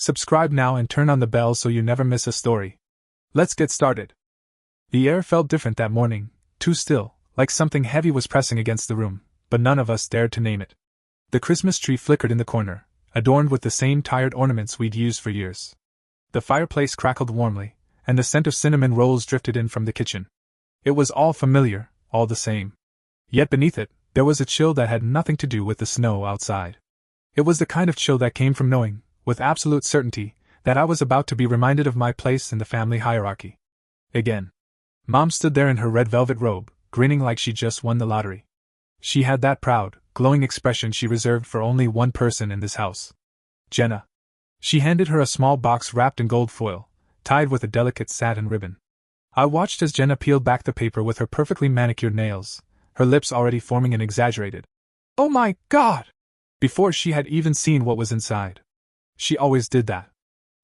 Subscribe now and turn on the bell so you never miss a story. Let's get started. The air felt different that morning, too still, like something heavy was pressing against the room, but none of us dared to name it. The Christmas tree flickered in the corner, adorned with the same tired ornaments we'd used for years. The fireplace crackled warmly, and the scent of cinnamon rolls drifted in from the kitchen. It was all familiar, all the same. Yet beneath it, there was a chill that had nothing to do with the snow outside. It was the kind of chill that came from knowing, with absolute certainty, that I was about to be reminded of my place in the family hierarchy. Again. Mom stood there in her red velvet robe, grinning like she'd just won the lottery. She had that proud, glowing expression she reserved for only one person in this house. Jenna. She handed her a small box wrapped in gold foil, tied with a delicate satin ribbon. I watched as Jenna peeled back the paper with her perfectly manicured nails, her lips already forming an exaggerated, "Oh my God!" before she had even seen what was inside. She always did that.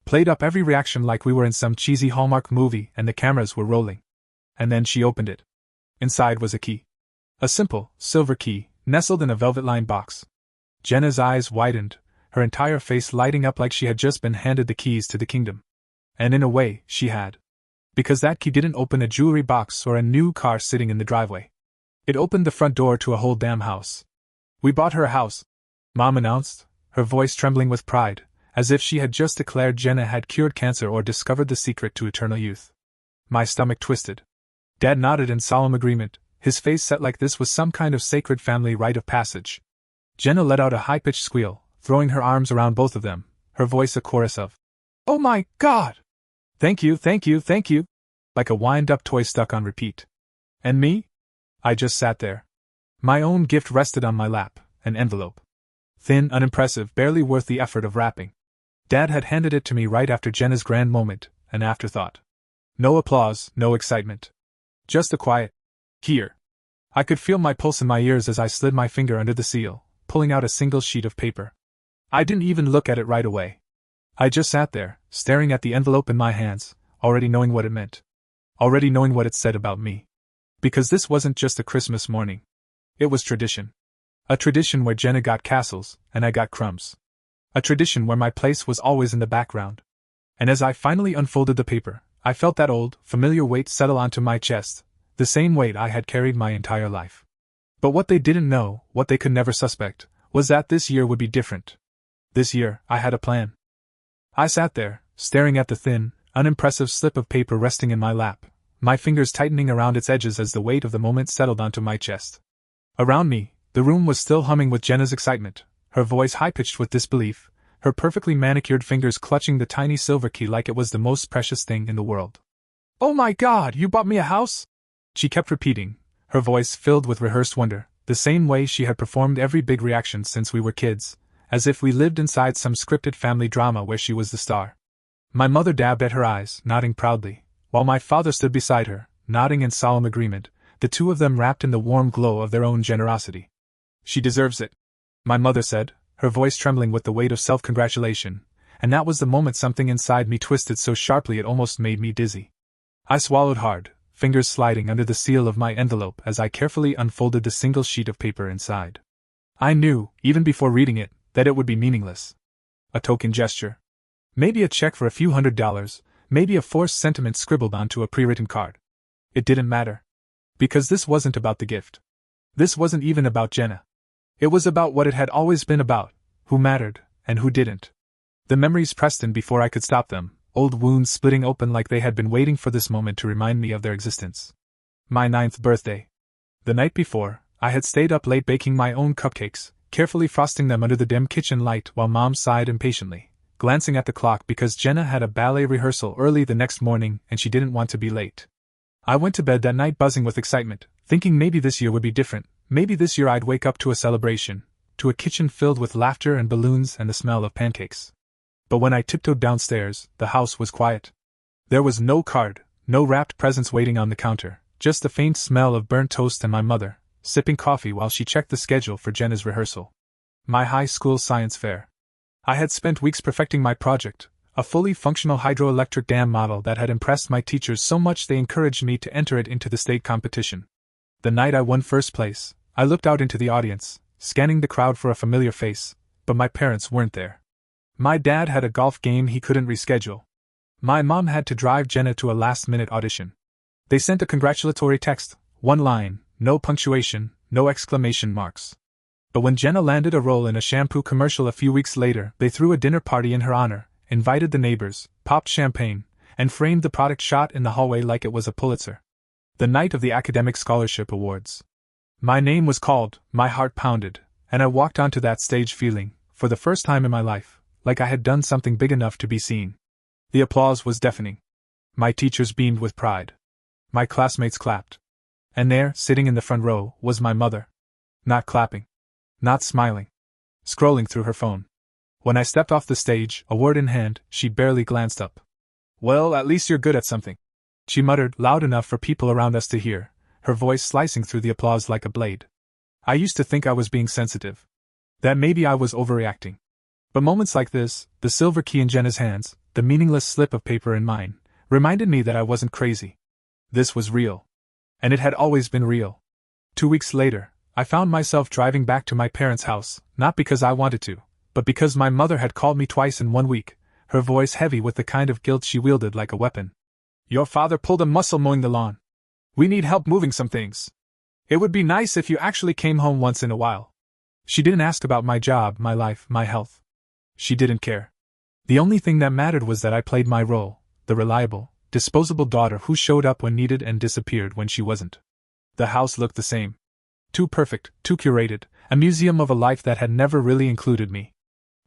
Played up every reaction like we were in some cheesy Hallmark movie and the cameras were rolling. And then she opened it. Inside was a key. A simple, silver key, nestled in a velvet-lined box. Jenna's eyes widened, her entire face lighting up like she had just been handed the keys to the kingdom. And in a way, she had. Because that key didn't open a jewelry box or a new car sitting in the driveway. It opened the front door to a whole damn house. "We bought her a house," Mom announced, her voice trembling with pride, as if she had just declared Jenna had cured cancer or discovered the secret to eternal youth. My stomach twisted. Dad nodded in solemn agreement, his face set like this was some kind of sacred family rite of passage. Jenna let out a high-pitched squeal, throwing her arms around both of them, her voice a chorus of, "Oh my God! Thank you, thank you, thank you!" like a wind-up toy stuck on repeat. And me? I just sat there. My own gift rested on my lap, an envelope. Thin, unimpressive, barely worth the effort of wrapping. Dad had handed it to me right after Jenna's grand moment, an afterthought. No applause, no excitement. Just a quiet, "Here." I could feel my pulse in my ears as I slid my finger under the seal, pulling out a single sheet of paper. I didn't even look at it right away. I just sat there, staring at the envelope in my hands, already knowing what it meant. Already knowing what it said about me. Because this wasn't just a Christmas morning. It was tradition. A tradition where Jenna got castles, and I got crumbs. A tradition where my place was always in the background. And as I finally unfolded the paper, I felt that old, familiar weight settle onto my chest, the same weight I had carried my entire life. But what they didn't know, what they could never suspect, was that this year would be different. This year, I had a plan. I sat there, staring at the thin, unimpressive slip of paper resting in my lap, my fingers tightening around its edges as the weight of the moment settled onto my chest. Around me, the room was still humming with Jenna's excitement, her voice high-pitched with disbelief, her perfectly manicured fingers clutching the tiny silver key like it was the most precious thing in the world. "Oh my God, you bought me a house?" She kept repeating, her voice filled with rehearsed wonder, the same way she had performed every big reaction since we were kids, as if we lived inside some scripted family drama where she was the star. My mother dabbed at her eyes, nodding proudly, while my father stood beside her, nodding in solemn agreement, the two of them wrapped in the warm glow of their own generosity. "She deserves it," my mother said, her voice trembling with the weight of self-congratulation, and that was the moment something inside me twisted so sharply it almost made me dizzy. I swallowed hard, fingers sliding under the seal of my envelope as I carefully unfolded the single sheet of paper inside. I knew, even before reading it, that it would be meaningless. A token gesture. Maybe a check for a few $100s, maybe a forced sentiment scribbled onto a pre-written card. It didn't matter. Because this wasn't about the gift. This wasn't even about Jenna. It was about what it had always been about, who mattered, and who didn't. The memories pressed in before I could stop them, old wounds splitting open like they had been waiting for this moment to remind me of their existence. My 9th birthday. The night before, I had stayed up late baking my own cupcakes, carefully frosting them under the dim kitchen light while Mom sighed impatiently, glancing at the clock because Jenna had a ballet rehearsal early the next morning and she didn't want to be late. I went to bed that night buzzing with excitement, thinking maybe this year would be different. Maybe this year I'd wake up to a celebration, to a kitchen filled with laughter and balloons and the smell of pancakes. But when I tiptoed downstairs, the house was quiet. There was no card, no wrapped presents waiting on the counter, just the faint smell of burnt toast and my mother, sipping coffee while she checked the schedule for Jenna's rehearsal. My high school science fair. I had spent weeks perfecting my project, a fully functional hydroelectric dam model that had impressed my teachers so much they encouraged me to enter it into the state competition. The night I won first place, I looked out into the audience, scanning the crowd for a familiar face, but my parents weren't there. My dad had a golf game he couldn't reschedule. My mom had to drive Jenna to a last-minute audition. They sent a congratulatory text, one line, no punctuation, no exclamation marks. But when Jenna landed a role in a shampoo commercial a few weeks later, they threw a dinner party in her honor, invited the neighbors, popped champagne, and framed the product shot in the hallway like it was a Pulitzer. The night of the Academic Scholarship Awards. My name was called, my heart pounded, and I walked onto that stage feeling, for the first time in my life, like I had done something big enough to be seen. The applause was deafening. My teachers beamed with pride. My classmates clapped. And there, sitting in the front row, was my mother. Not clapping. Not smiling. Scrolling through her phone. When I stepped off the stage, award in hand, she barely glanced up. "Well, at least you're good at something," she muttered, loud enough for people around us to hear, her voice slicing through the applause like a blade. I used to think I was being sensitive. That maybe I was overreacting. But moments like this, the silver key in Jenna's hands, the meaningless slip of paper in mine, reminded me that I wasn't crazy. This was real. And it had always been real. 2 weeks later, I found myself driving back to my parents' house, not because I wanted to, but because my mother had called me twice in 1 week, her voice heavy with the kind of guilt she wielded like a weapon. "Your father pulled a muscle mowing the lawn. We need help moving some things. It would be nice if you actually came home once in a while." She didn't ask about my job, my life, my health. She didn't care. The only thing that mattered was that I played my role, the reliable, disposable daughter who showed up when needed and disappeared when she wasn't. The house looked the same. Too perfect, too curated, a museum of a life that had never really included me.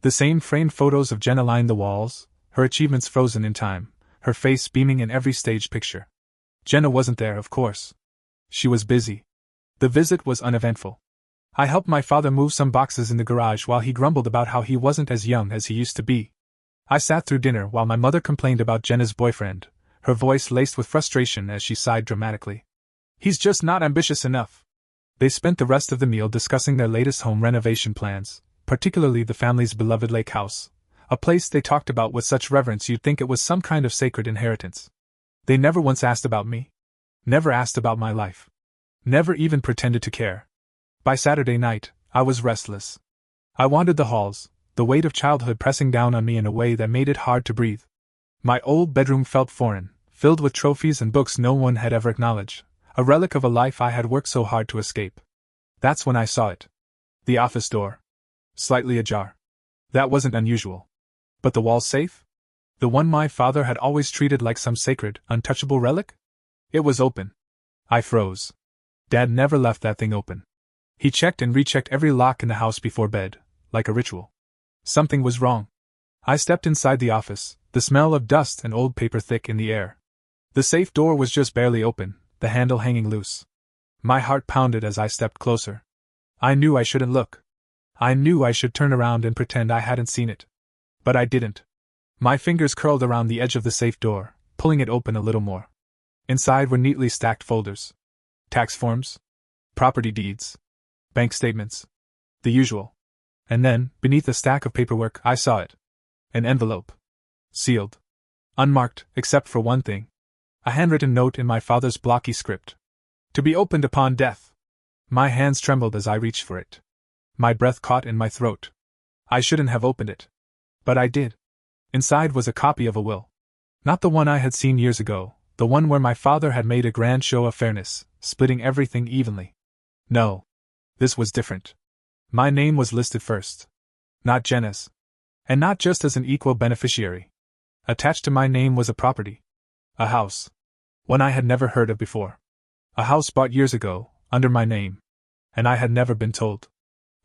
The same framed photos of Jenna lined the walls, her achievements frozen in time, her face beaming in every stage picture. Jenna wasn't there, of course. She was busy. The visit was uneventful. I helped my father move some boxes in the garage while he grumbled about how he wasn't as young as he used to be. I sat through dinner while my mother complained about Jenna's boyfriend, her voice laced with frustration as she sighed dramatically. "He's just not ambitious enough." They spent the rest of the meal discussing their latest home renovation plans, particularly the family's beloved lake house, a place they talked about with such reverence you'd think it was some kind of sacred inheritance. They never once asked about me. Never asked about my life. Never even pretended to care. By Saturday night, I was restless. I wandered the halls, the weight of childhood pressing down on me in a way that made it hard to breathe. My old bedroom felt foreign, filled with trophies and books no one had ever acknowledged, a relic of a life I had worked so hard to escape. That's when I saw it. The office door. Slightly ajar. That wasn't unusual. But the wall safe? The one my father had always treated like some sacred, untouchable relic? It was open. I froze. Dad never left that thing open. He checked and rechecked every lock in the house before bed, like a ritual. Something was wrong. I stepped inside the office, the smell of dust and old paper thick in the air. The safe door was just barely open, the handle hanging loose. My heart pounded as I stepped closer. I knew I shouldn't look. I knew I should turn around and pretend I hadn't seen it. But I didn't. My fingers curled around the edge of the safe door, pulling it open a little more. Inside were neatly stacked folders. Tax forms. Property deeds. Bank statements. The usual. And then, beneath a stack of paperwork, I saw it. An envelope. Sealed. Unmarked, except for one thing. A handwritten note in my father's blocky script. To be opened upon death. My hands trembled as I reached for it. My breath caught in my throat. I shouldn't have opened it. But I did. Inside was a copy of a will. Not the one I had seen years ago, the one where my father had made a grand show of fairness, splitting everything evenly. No. This was different. My name was listed first. Not Jenna's. And not just as an equal beneficiary. Attached to my name was a property. A house. One I had never heard of before. A house bought years ago, under my name. And I had never been told.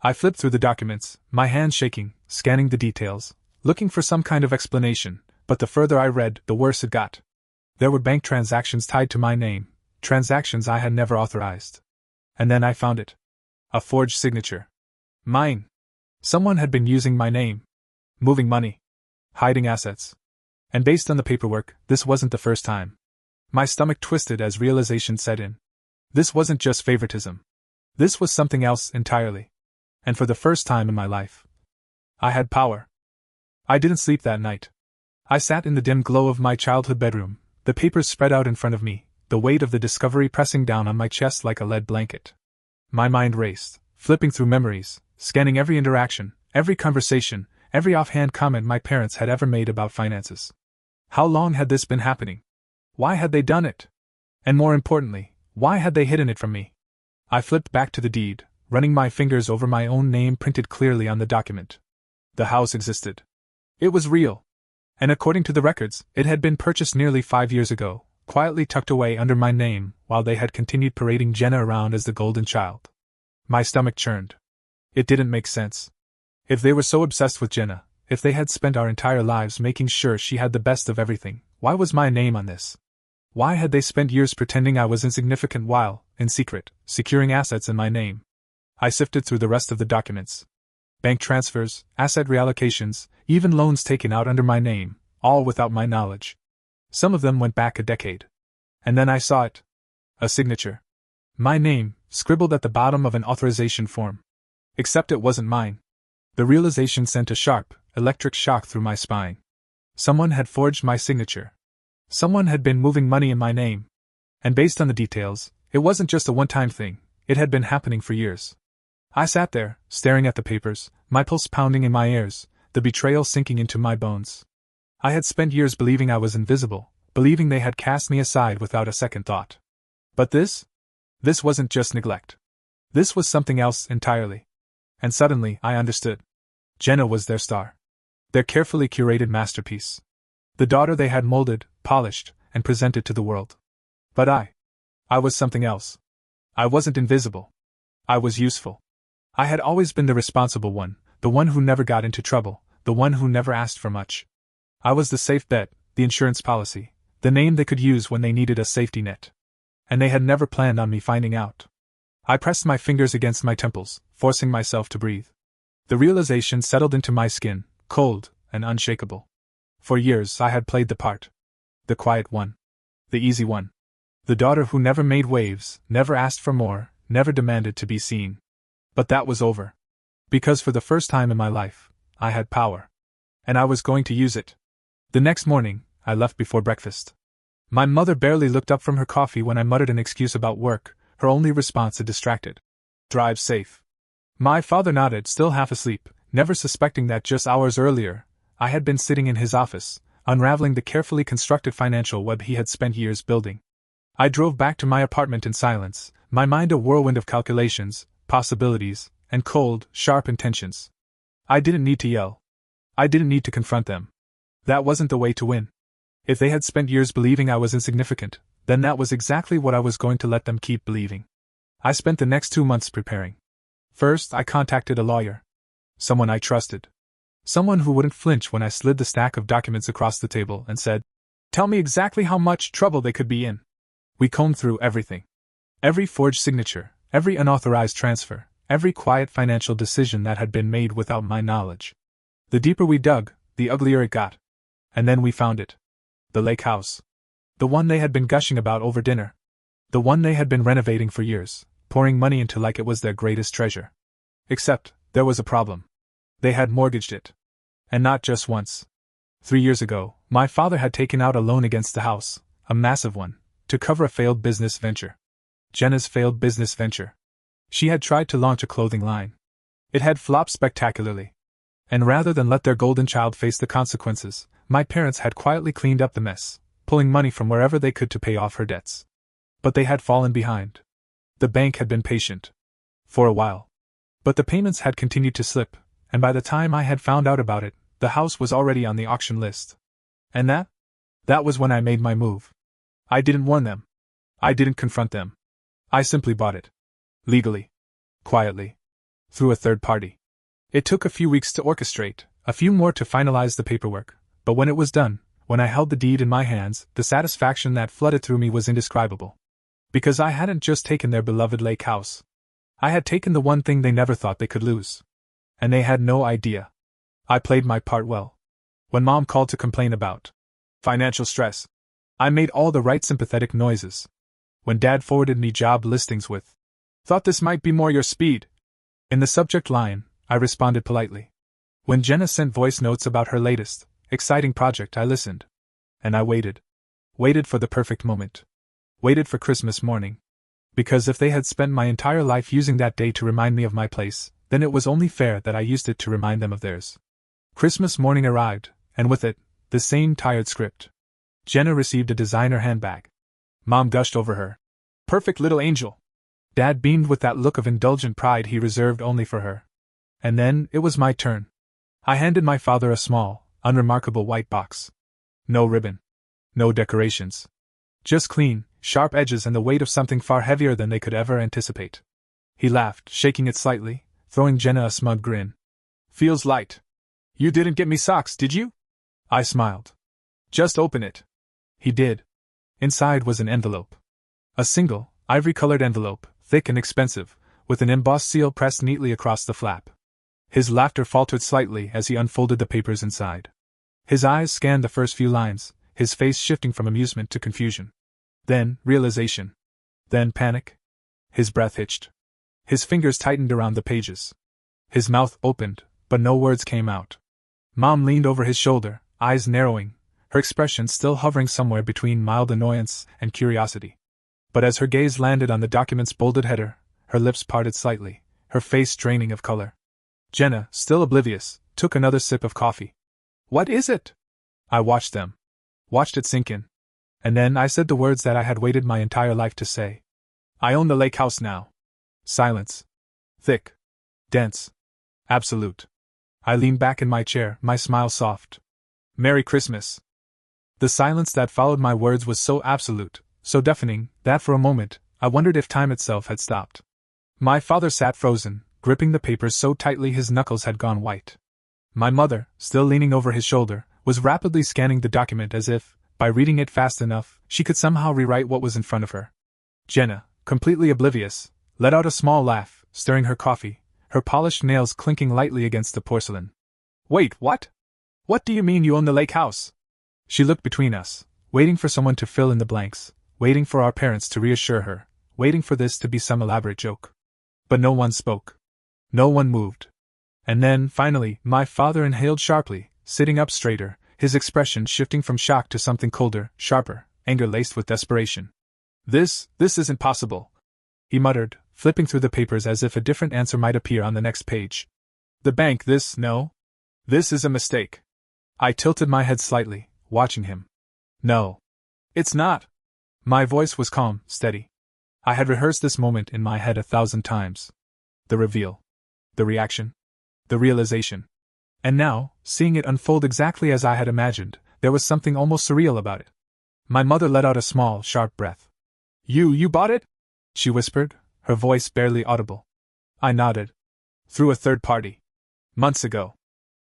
I flipped through the documents, my hands shaking, scanning the details, looking for some kind of explanation, but the further I read, the worse it got. There were bank transactions tied to my name, transactions I had never authorized. And then I found it. A forged signature. Mine. Someone had been using my name. Moving money. Hiding assets. And based on the paperwork, this wasn't the first time. My stomach twisted as realization set in. This wasn't just favoritism. This was something else entirely. And for the first time in my life, I had power. I didn't sleep that night. I sat in the dim glow of my childhood bedroom, the papers spread out in front of me, the weight of the discovery pressing down on my chest like a lead blanket. My mind raced, flipping through memories, scanning every interaction, every conversation, every offhand comment my parents had ever made about finances. How long had this been happening? Why had they done it? And more importantly, why had they hidden it from me? I flipped back to the deed, running my fingers over my own name printed clearly on the document. The house existed. It was real. And according to the records, it had been purchased nearly 5 years ago, quietly tucked away under my name, while they had continued parading Jenna around as the golden child. My stomach churned. It didn't make sense. If they were so obsessed with Jenna, if they had spent our entire lives making sure she had the best of everything, why was my name on this? Why had they spent years pretending I was insignificant while, in secret, securing assets in my name? I sifted through the rest of the documents. Bank transfers, asset reallocations, even loans taken out under my name, all without my knowledge. Some of them went back a decade. And then I saw it. A signature. My name, scribbled at the bottom of an authorization form. Except it wasn't mine. The realization sent a sharp, electric shock through my spine. Someone had forged my signature. Someone had been moving money in my name. And based on the details, it wasn't just a one-time thing, it had been happening for years. I sat there, staring at the papers, my pulse pounding in my ears, the betrayal sinking into my bones. I had spent years believing I was invisible, believing they had cast me aside without a second thought. But this? This wasn't just neglect. This was something else entirely. And suddenly, I understood. Jenna was their star. Their carefully curated masterpiece. The daughter they had molded, polished, and presented to the world. But I was something else. I wasn't invisible. I was useful. I had always been the responsible one, the one who never got into trouble, the one who never asked for much. I was the safe bet, the insurance policy, the name they could use when they needed a safety net. And they had never planned on me finding out. I pressed my fingers against my temples, forcing myself to breathe. The realization settled into my skin, cold and unshakable. For years I had played the part. The quiet one. The easy one. The daughter who never made waves, never asked for more, never demanded to be seen. But that was over. Because for the first time in my life, I had power. And I was going to use it. The next morning, I left before breakfast. My mother barely looked up from her coffee when I muttered an excuse about work, her only response a distracted "Drive safe." My father nodded, still half asleep, never suspecting that just hours earlier, I had been sitting in his office, unraveling the carefully constructed financial web he had spent years building. I drove back to my apartment in silence, my mind a whirlwind of calculations, possibilities, and cold, sharp intentions. I didn't need to yell. I didn't need to confront them. That wasn't the way to win. If they had spent years believing I was insignificant, then that was exactly what I was going to let them keep believing. I spent the next 2 months preparing. First, I contacted a lawyer. Someone I trusted. Someone who wouldn't flinch when I slid the stack of documents across the table and said, "Tell me exactly how much trouble they could be in." We combed through everything. Every forged signature, every unauthorized transfer, every quiet financial decision that had been made without my knowledge. The deeper we dug, the uglier it got. And then we found it. The lake house. The one they had been gushing about over dinner. The one they had been renovating for years, pouring money into like it was their greatest treasure. Except, there was a problem. They had mortgaged it. And not just once. 3 years ago, my father had taken out a loan against the house, a massive one, to cover a failed business venture. Jenna's failed business venture. She had tried to launch a clothing line. It had flopped spectacularly. And rather than let their golden child face the consequences, my parents had quietly cleaned up the mess, pulling money from wherever they could to pay off her debts. But they had fallen behind. The bank had been patient. For a while. But the payments had continued to slip, and by the time I had found out about it, the house was already on the auction list. And that was when I made my move. I didn't warn them. I didn't confront them. I simply bought it. Legally. Quietly. Through a third party. It took a few weeks to orchestrate, a few more to finalize the paperwork, but when it was done, when I held the deed in my hands, the satisfaction that flooded through me was indescribable. Because I hadn't just taken their beloved lake house. I had taken the one thing they never thought they could lose. And they had no idea. I played my part well. When Mom called to complain about financial stress, I made all the right sympathetic noises. When Dad forwarded me job listings with, "Thought this might be more your speed," in the subject line, I responded politely. When Jenna sent voice notes about her latest, exciting project, I listened. And I waited. Waited for the perfect moment. Waited for Christmas morning. Because if they had spent my entire life using that day to remind me of my place, then it was only fair that I used it to remind them of theirs. Christmas morning arrived, and with it, the same tired script. Jenna received a designer handbag. Mom gushed over her. Perfect little angel. Dad beamed with that look of indulgent pride he reserved only for her. And then, it was my turn. I handed my father a small, unremarkable white box. No ribbon. No decorations. Just clean, sharp edges and the weight of something far heavier than they could ever anticipate. He laughed, shaking it slightly, throwing Jenna a smug grin. Feels light. You didn't get me socks, did you? I smiled. Just open it. He did. Inside was an envelope. A single, ivory-colored envelope, thick and expensive, with an embossed seal pressed neatly across the flap. His laughter faltered slightly as he unfolded the papers inside. His eyes scanned the first few lines, his face shifting from amusement to confusion. Then, realization. Then panic. His breath hitched. His fingers tightened around the pages. His mouth opened, but no words came out. Mom leaned over his shoulder, eyes narrowing, her expression still hovering somewhere between mild annoyance and curiosity. But as her gaze landed on the document's bolded header, her lips parted slightly, her face draining of color. Jenna, still oblivious, took another sip of coffee. What is it? I watched them. Watched it sink in. And then I said the words that I had waited my entire life to say. I own the lake house now. Silence. Thick. Dense. Absolute. I leaned back in my chair, my smile soft. Merry Christmas. The silence that followed my words was so absolute, so deafening, that for a moment, I wondered if time itself had stopped. My father sat frozen, gripping the papers so tightly his knuckles had gone white. My mother, still leaning over his shoulder, was rapidly scanning the document as if, by reading it fast enough, she could somehow rewrite what was in front of her. Jenna, completely oblivious, let out a small laugh, stirring her coffee, her polished nails clinking lightly against the porcelain. Wait, what? What do you mean you own the lake house? She looked between us, waiting for someone to fill in the blanks, waiting for our parents to reassure her, waiting for this to be some elaborate joke. But no one spoke. No one moved. And then, finally, my father inhaled sharply, sitting up straighter, his expression shifting from shock to something colder, sharper, anger laced with desperation. This isn't possible, he muttered, flipping through the papers as if a different answer might appear on the next page. The bank, no. This is a mistake. I tilted my head slightly, watching him. No. It's not. My voice was calm, steady. I had rehearsed this moment in my head 1,000 times. The reveal. The reaction. The realization. And now, seeing it unfold exactly as I had imagined, there was something almost surreal about it. My mother let out a small, sharp breath. You bought it? She whispered, her voice barely audible. I nodded. Through a third party. Months ago.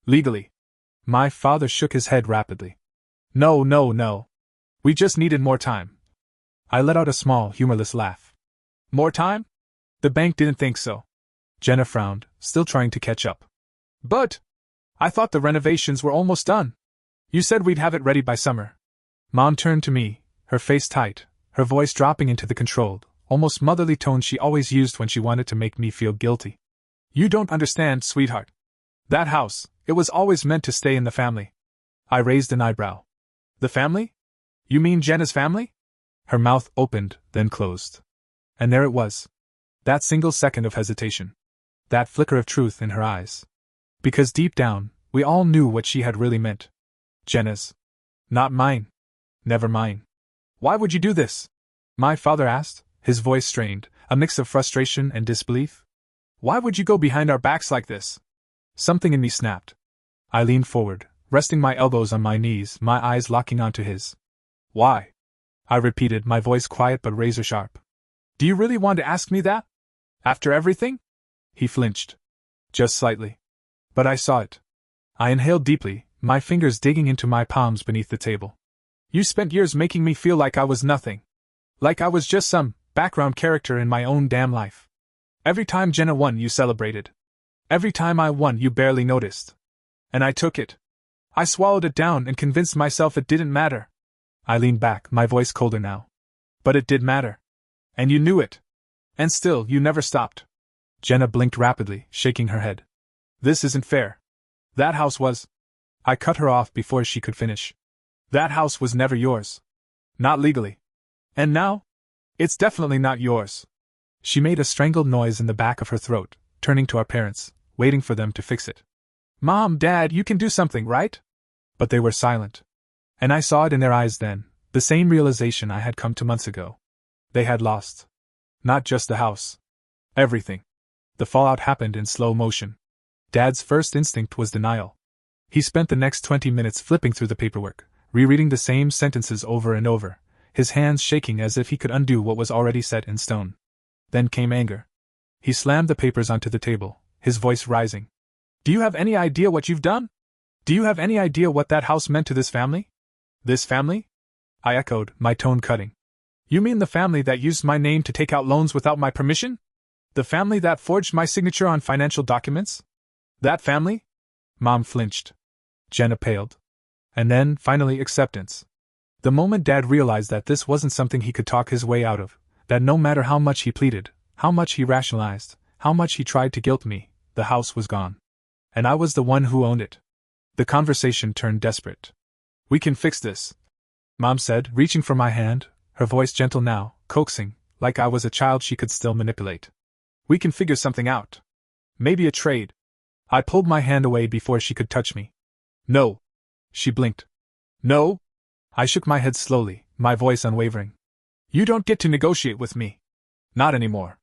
Legally. My father shook his head rapidly. No. We just needed more time. I let out a small, humorless laugh. More time? The bank didn't think so. Jenna frowned, still trying to catch up. But I thought the renovations were almost done. You said we'd have it ready by summer. Mom turned to me, her face tight, her voice dropping into the controlled, almost motherly tone she always used when she wanted to make me feel guilty. You don't understand, sweetheart. That house, it was always meant to stay in the family. I raised an eyebrow. The family? You mean Jenna's family? Her mouth opened, then closed. And there it was. That single second of hesitation. That flicker of truth in her eyes. Because deep down, we all knew what she had really meant. Jenna's. Not mine. Never mine. Why would you do this? My father asked, his voice strained, a mix of frustration and disbelief. Why would you go behind our backs like this? Something in me snapped. I leaned forward, resting my elbows on my knees, my eyes locking onto his. Why? I repeated, my voice quiet but razor sharp. Do you really want to ask me that? After everything? He flinched. Just slightly. But I saw it. I inhaled deeply, my fingers digging into my palms beneath the table. You spent years making me feel like I was nothing. Like I was just some background character in my own damn life. Every time Jenna won, you celebrated. Every time I won, you barely noticed. And I took it. I swallowed it down and convinced myself it didn't matter. I leaned back, my voice colder now. But it did matter. And you knew it. And still, you never stopped. Jenna blinked rapidly, shaking her head. This isn't fair. That house was. I cut her off before she could finish. That house was never yours. Not legally. And now? It's definitely not yours. She made a strangled noise in the back of her throat, turning to our parents, waiting for them to fix it. Mom, Dad, you can do something, right? But they were silent. And I saw it in their eyes then, the same realization I had come to months ago. They had lost. Not just the house. Everything. The fallout happened in slow motion. Dad's first instinct was denial. He spent the next 20 minutes flipping through the paperwork, rereading the same sentences over and over, his hands shaking as if he could undo what was already set in stone. Then came anger. He slammed the papers onto the table, his voice rising. Do you have any idea what you've done? Do you have any idea what that house meant to this family? This family? I echoed, my tone cutting. You mean the family that used my name to take out loans without my permission? The family that forged my signature on financial documents? That family? Mom flinched. Jenna paled. And then, finally, acceptance. The moment Dad realized that this wasn't something he could talk his way out of, that no matter how much he pleaded, how much he rationalized, how much he tried to guilt me, the house was gone. And I was the one who owned it. The conversation turned desperate. We can fix this, Mom said, reaching for my hand, her voice gentle now, coaxing, like I was a child she could still manipulate. We can figure something out. Maybe a trade. I pulled my hand away before she could touch me. No. She blinked. No? I shook my head slowly, my voice unwavering. You don't get to negotiate with me. Not anymore.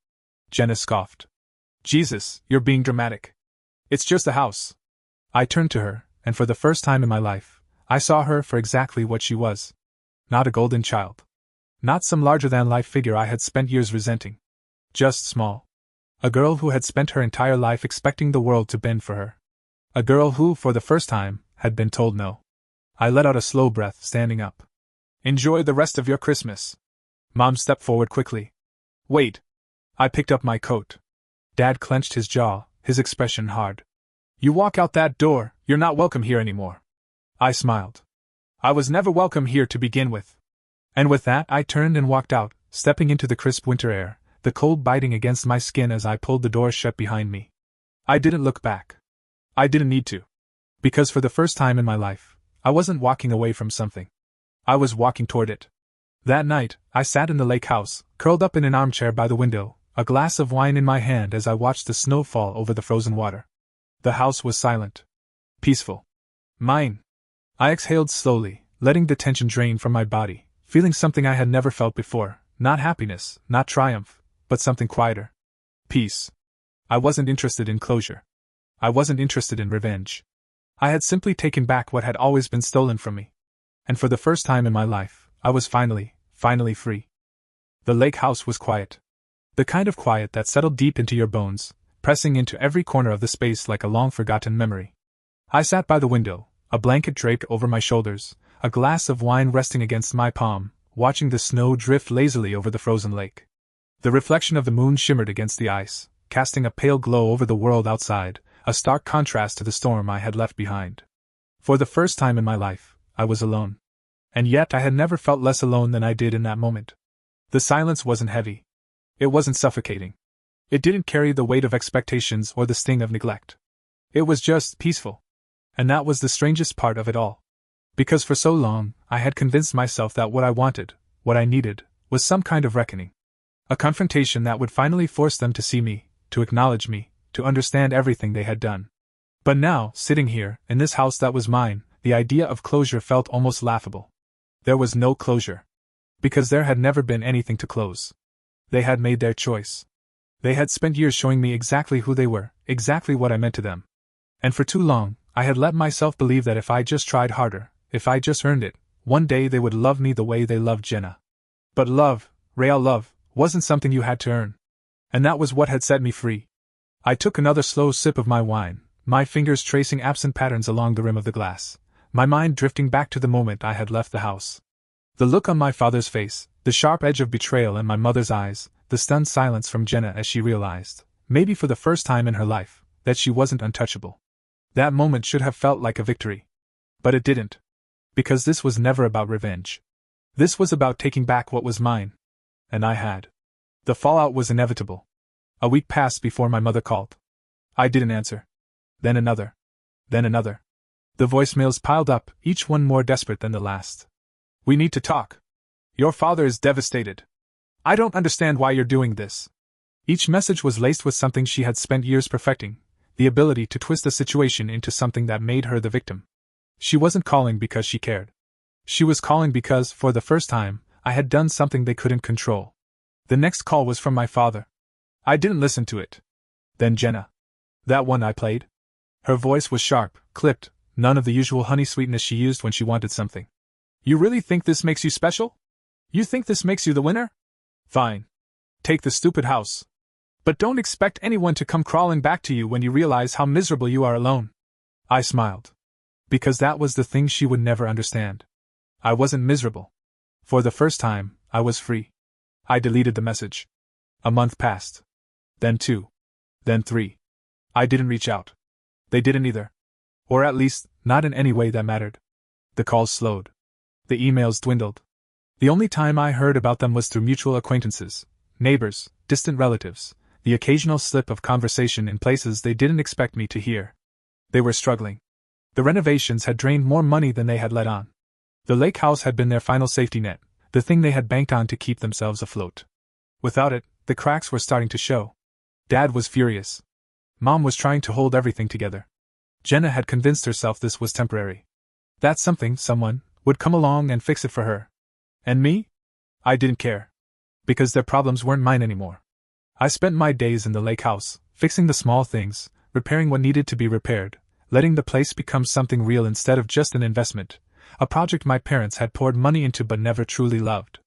Jenna scoffed. Jesus, you're being dramatic. It's just a house. I turned to her, and for the first time in my life, I saw her for exactly what she was. Not a golden child. Not some larger-than-life figure I had spent years resenting. Just small. A girl who had spent her entire life expecting the world to bend for her. A girl who, for the first time, had been told no. I let out a slow breath, standing up. Enjoy the rest of your Christmas. Mom stepped forward quickly. Wait. I picked up my coat. Dad clenched his jaw, his expression hard. You walk out that door, you're not welcome here anymore. I smiled. I was never welcome here to begin with. And with that I turned and walked out, stepping into the crisp winter air, the cold biting against my skin as I pulled the door shut behind me. I didn't look back. I didn't need to. Because for the first time in my life, I wasn't walking away from something. I was walking toward it. That night, I sat in the lake house, curled up in an armchair by the window, a glass of wine in my hand as I watched the snow fall over the frozen water. The house was silent. Peaceful. Mine. I exhaled slowly, letting the tension drain from my body, feeling something I had never felt before, not happiness, not triumph, but something quieter. Peace. I wasn't interested in closure. I wasn't interested in revenge. I had simply taken back what had always been stolen from me. And for the first time in my life, I was finally free. The lake house was quiet. The kind of quiet that settled deep into your bones, pressing into every corner of the space like a long-forgotten memory. I sat by the window, a blanket draped over my shoulders, a glass of wine resting against my palm, watching the snow drift lazily over the frozen lake. The reflection of the moon shimmered against the ice, casting a pale glow over the world outside, a stark contrast to the storm I had left behind. For the first time in my life, I was alone. And yet I had never felt less alone than I did in that moment. The silence wasn't heavy. It wasn't suffocating. It didn't carry the weight of expectations or the sting of neglect. It was just peaceful. And that was the strangest part of it all. Because for so long, I had convinced myself that what I wanted, what I needed, was some kind of reckoning. A confrontation that would finally force them to see me, to acknowledge me, to understand everything they had done. But now, sitting here, in this house that was mine, the idea of closure felt almost laughable. There was no closure. Because there had never been anything to close. They had made their choice. They had spent years showing me exactly who they were, exactly what I meant to them. And for too long, I had let myself believe that if I just tried harder, if I just earned it, one day they would love me the way they loved Jenna. But love, real love, wasn't something you had to earn. And that was what had set me free. I took another slow sip of my wine, my fingers tracing absent patterns along the rim of the glass, my mind drifting back to the moment I had left the house. The look on my father's face, the sharp edge of betrayal in my mother's eyes, the stunned silence from Jenna as she realized, maybe for the first time in her life, that she wasn't untouchable. That moment should have felt like a victory. But it didn't. Because this was never about revenge. This was about taking back what was mine. And I had. The fallout was inevitable. A week passed before my mother called. I didn't answer. Then another. Then another. The voicemails piled up, each one more desperate than the last. We need to talk. Your father is devastated. I don't understand why you're doing this. Each message was laced with something she had spent years perfecting, the ability to twist the situation into something that made her the victim. She wasn't calling because she cared. She was calling because, for the first time, I had done something they couldn't control. The next call was from my father. I didn't listen to it. Then Jenna. That one I played? Her voice was sharp, clipped, none of the usual honey sweetness she used when she wanted something. You really think this makes you special? You think this makes you the winner? Fine. Take the stupid house. But don't expect anyone to come crawling back to you when you realize how miserable you are alone. I smiled. Because that was the thing she would never understand. I wasn't miserable. For the first time, I was free. I deleted the message. A month passed. Then 2. Then 3. I didn't reach out. They didn't either. Or at least, not in any way that mattered. The calls slowed. The emails dwindled. The only time I heard about them was through mutual acquaintances, neighbors, distant relatives, the occasional slip of conversation in places they didn't expect me to hear. They were struggling. The renovations had drained more money than they had let on. The lake house had been their final safety net, the thing they had banked on to keep themselves afloat. Without it, the cracks were starting to show. Dad was furious. Mom was trying to hold everything together. Jenna had convinced herself this was temporary. That someone, would come along and fix it for her. And me? I didn't care. Because their problems weren't mine anymore. I spent my days in the lake house, fixing the small things, repairing what needed to be repaired, letting the place become something real instead of just an investment, a project my parents had poured money into but never truly loved.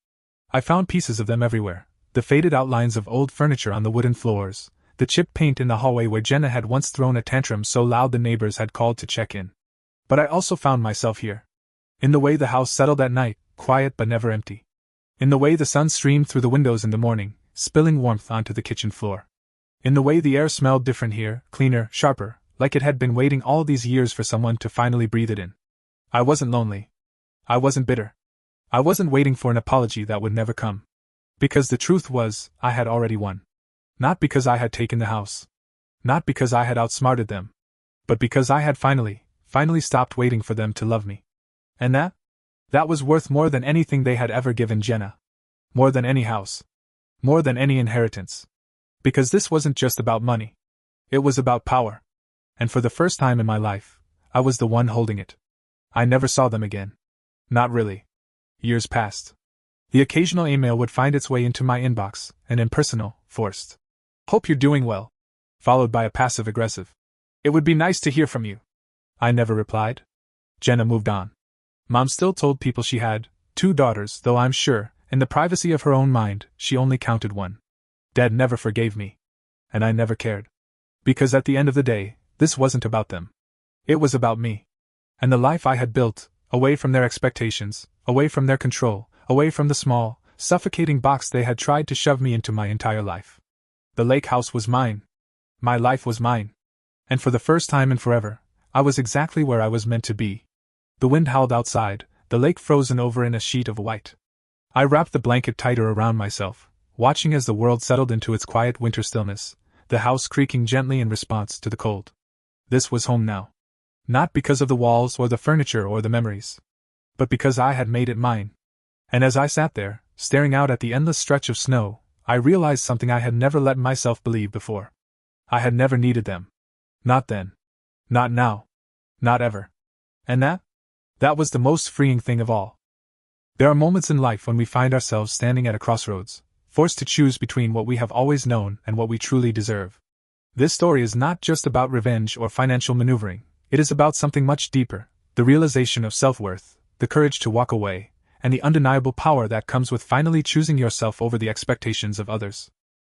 I found pieces of them everywhere, the faded outlines of old furniture on the wooden floors, the chipped paint in the hallway where Jenna had once thrown a tantrum so loud the neighbors had called to check in. But I also found myself here. In the way the house settled at night, quiet but never empty. In the way the sun streamed through the windows in the morning, spilling warmth onto the kitchen floor. In the way the air smelled different here, cleaner, sharper, like it had been waiting all these years for someone to finally breathe it in. I wasn't lonely. I wasn't bitter. I wasn't waiting for an apology that would never come. Because the truth was, I had already won. Not because I had taken the house. Not because I had outsmarted them. But because I had finally stopped waiting for them to love me. And that was worth more than anything they had ever given Jenna. More than any house. More than any inheritance. Because this wasn't just about money. It was about power. And for the first time in my life, I was the one holding it. I never saw them again. Not really. Years passed. The occasional email would find its way into my inbox, an impersonal, forced. Hope you're doing well. Followed by a passive-aggressive. It would be nice to hear from you. I never replied. Jenna moved on. Mom still told people she had 2 daughters, though I'm sure, in the privacy of her own mind, she only counted 1. Dad never forgave me. And I never cared. Because at the end of the day, this wasn't about them. It was about me. And the life I had built, away from their expectations, away from their control, away from the small, suffocating box they had tried to shove me into my entire life. The lake house was mine. My life was mine. And for the first time in forever, I was exactly where I was meant to be. The wind howled outside, the lake frozen over in a sheet of white. I wrapped the blanket tighter around myself, watching as the world settled into its quiet winter stillness, the house creaking gently in response to the cold. This was home now. Not because of the walls or the furniture or the memories. But because I had made it mine. And as I sat there, staring out at the endless stretch of snow, I realized something I had never let myself believe before. I had never needed them. Not then. Not now. Not ever. And that was the most freeing thing of all. There are moments in life when we find ourselves standing at a crossroads, forced to choose between what we have always known and what we truly deserve. This story is not just about revenge or financial maneuvering, it is about something much deeper, the realization of self-worth, the courage to walk away, and the undeniable power that comes with finally choosing yourself over the expectations of others.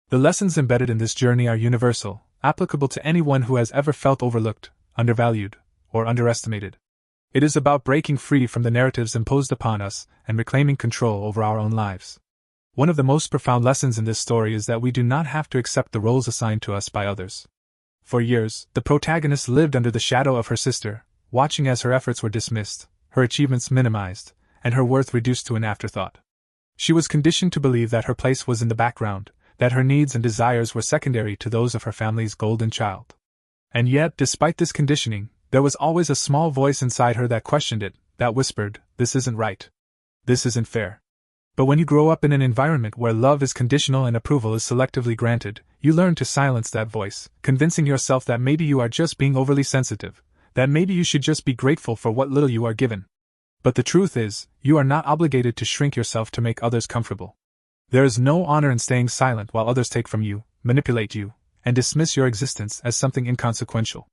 The lessons embedded in this journey are universal, applicable to anyone who has ever felt overlooked, undervalued, or underestimated. It is about breaking free from the narratives imposed upon us and reclaiming control over our own lives. One of the most profound lessons in this story is that we do not have to accept the roles assigned to us by others. For years, the protagonist lived under the shadow of her sister, watching as her efforts were dismissed, her achievements minimized, and her worth reduced to an afterthought. She was conditioned to believe that her place was in the background, that her needs and desires were secondary to those of her family's golden child. And yet, despite this conditioning, there was always a small voice inside her that questioned it, that whispered, "This isn't right. This isn't fair." But when you grow up in an environment where love is conditional and approval is selectively granted, you learn to silence that voice, convincing yourself that maybe you are just being overly sensitive, that maybe you should just be grateful for what little you are given. But the truth is, you are not obligated to shrink yourself to make others comfortable. There is no honor in staying silent while others take from you, manipulate you, and dismiss your existence as something inconsequential.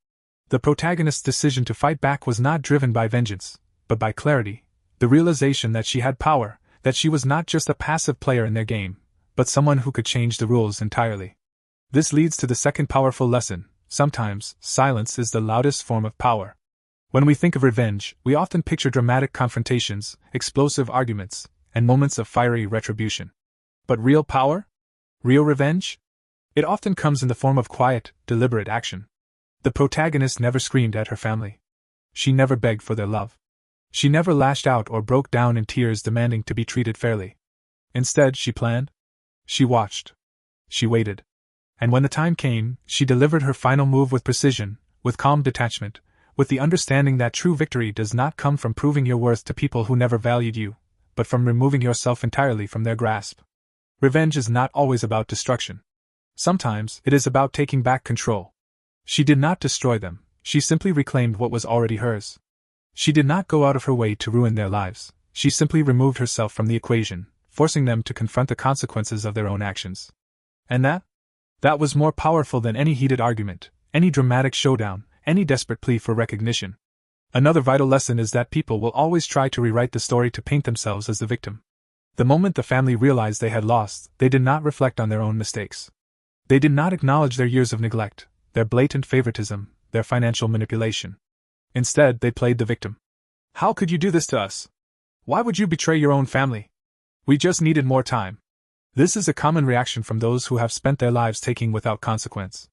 The protagonist's decision to fight back was not driven by vengeance, but by clarity, the realization that she had power, that she was not just a passive player in their game, but someone who could change the rules entirely. This leads to the second powerful lesson: sometimes, silence is the loudest form of power. When we think of revenge, we often picture dramatic confrontations, explosive arguments, and moments of fiery retribution. But real power? Real revenge? It often comes in the form of quiet, deliberate action. The protagonist never screamed at her family. She never begged for their love. She never lashed out or broke down in tears demanding to be treated fairly. Instead, she planned. She watched. She waited. And when the time came, she delivered her final move with precision, with calm detachment, with the understanding that true victory does not come from proving your worth to people who never valued you, but from removing yourself entirely from their grasp. Revenge is not always about destruction. Sometimes, it is about taking back control. She did not destroy them, she simply reclaimed what was already hers. She did not go out of her way to ruin their lives, she simply removed herself from the equation, forcing them to confront the consequences of their own actions. And that was more powerful than any heated argument, any dramatic showdown, any desperate plea for recognition. Another vital lesson is that people will always try to rewrite the story to paint themselves as the victim. The moment the family realized they had lost, they did not reflect on their own mistakes. They did not acknowledge their years of neglect, their blatant favoritism, their financial manipulation. Instead, they played the victim. How could you do this to us? Why would you betray your own family? We just needed more time. This is a common reaction from those who have spent their lives taking without consequence.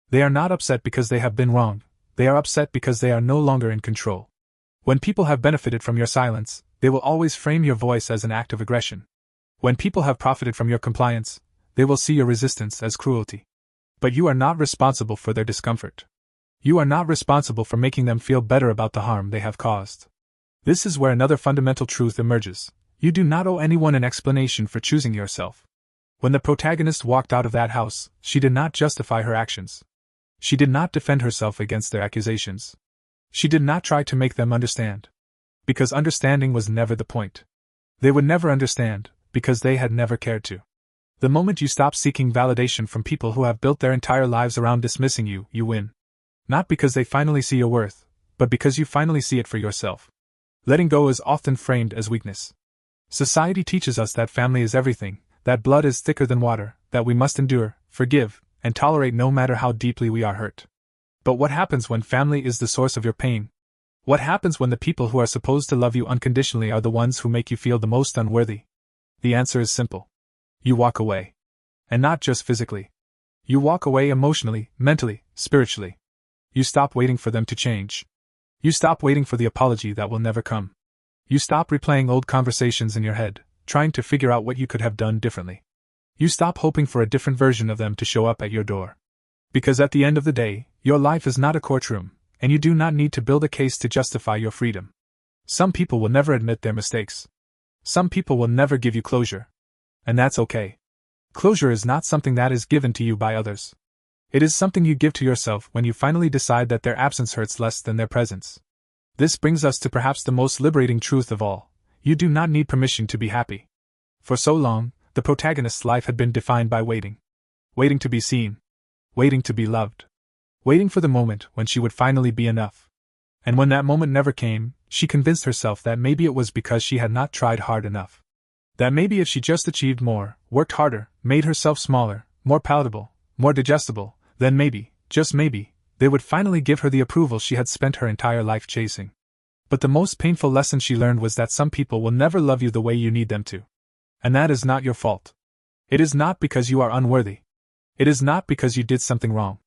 They are not upset because they have been wronged, they are upset because they are no longer in control. When people have benefited from your silence, they will always frame your voice as an act of aggression. When people have profited from your compliance, they will see your resistance as cruelty. But you are not responsible for their discomfort. You are not responsible for making them feel better about the harm they have caused. This is where another fundamental truth emerges. You do not owe anyone an explanation for choosing yourself. When the protagonist walked out of that house, she did not justify her actions. She did not defend herself against their accusations. She did not try to make them understand. Because understanding was never the point. They would never understand, because they had never cared to. The moment you stop seeking validation from people who have built their entire lives around dismissing you, you win. Not because they finally see your worth, but because you finally see it for yourself. Letting go is often framed as weakness. Society teaches us that family is everything, that blood is thicker than water, that we must endure, forgive, and tolerate no matter how deeply we are hurt. But what happens when family is the source of your pain? What happens when the people who are supposed to love you unconditionally are the ones who make you feel the most unworthy? The answer is simple. You walk away. And not just physically. You walk away emotionally, mentally, spiritually. You stop waiting for them to change. You stop waiting for the apology that will never come. You stop replaying old conversations in your head, trying to figure out what you could have done differently. You stop hoping for a different version of them to show up at your door. Because at the end of the day, your life is not a courtroom, and you do not need to build a case to justify your freedom. Some people will never admit their mistakes. Some people will never give you closure. And that's okay. Closure is not something that is given to you by others. It is something you give to yourself when you finally decide that their absence hurts less than their presence. This brings us to perhaps the most liberating truth of all. You do not need permission to be happy. For so long, the protagonist's life had been defined by waiting. Waiting to be seen. Waiting to be loved. Waiting for the moment when she would finally be enough. And when that moment never came, she convinced herself that maybe it was because she had not tried hard enough. That maybe if she just achieved more, worked harder, made herself smaller, more palatable, more digestible, then maybe, just maybe, they would finally give her the approval she had spent her entire life chasing. But the most painful lesson she learned was that some people will never love you the way you need them to. And that is not your fault. It is not because you are unworthy. It is not because you did something wrong.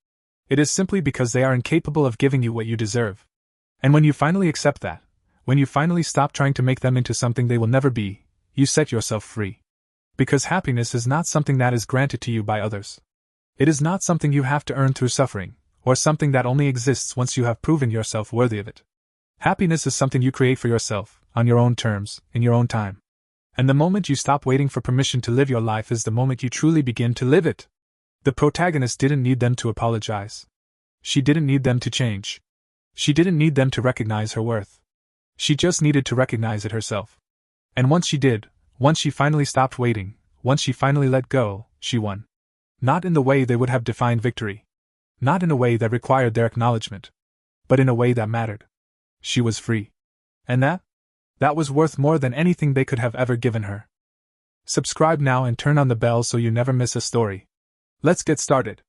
It is simply because they are incapable of giving you what you deserve. And when you finally accept that, when you finally stop trying to make them into something they will never be, you set yourself free. Because happiness is not something that is granted to you by others. It is not something you have to earn through suffering, or something that only exists once you have proven yourself worthy of it. Happiness is something you create for yourself, on your own terms, in your own time. And the moment you stop waiting for permission to live your life is the moment you truly begin to live it. The protagonist didn't need them to apologize. She didn't need them to change. She didn't need them to recognize her worth. She just needed to recognize it herself. And once she did, once she finally stopped waiting, once she finally let go, she won. Not in the way they would have defined victory. Not in a way that required their acknowledgement. But in a way that mattered. She was free. And that was worth more than anything they could have ever given her. Subscribe now and turn on the bell so you never miss a story. Let's get started.